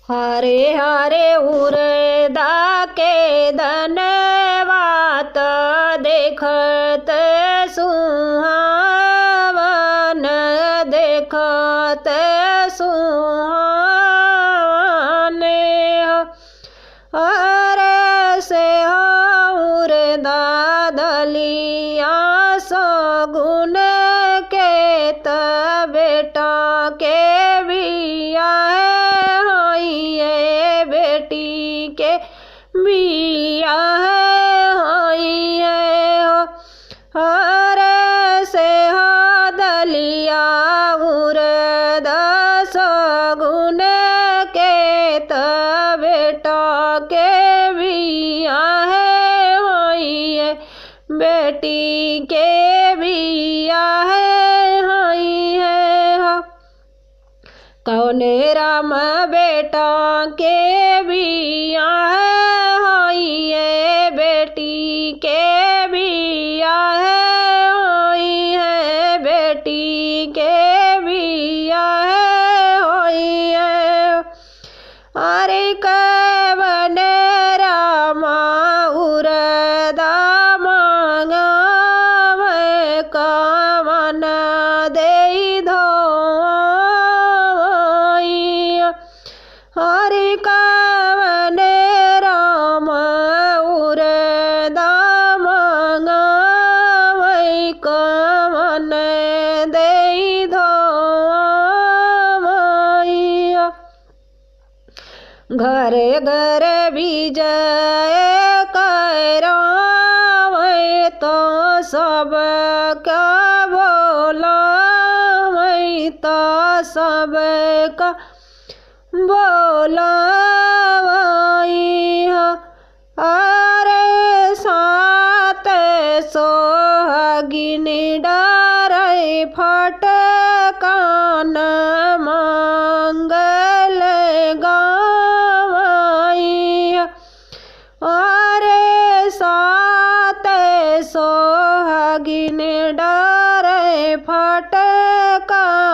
हरे हरे उरदा के धनवात देखत सुहावन देखत सुहाने हरे से उरदा दलिया सगुन के बेटा के बिया बेटी के बिया हरे से दलिया उरद सगुन के बेटा के बिया बेटी के बिया कौने राम बेटा के बिया बेटी के बिया बेटी के बिया अरे कवन रामा उरदा मांगावे कवन दे धो हरि कवन राम उरदा मांगावे कवन दे धो घरे घरे विजय करावे तो सब का बोलावे तो सब का बोलावई अरे सात सोहागिन डरे फटकान मंगल गावई अरे सात सोहागिन डरे फटकान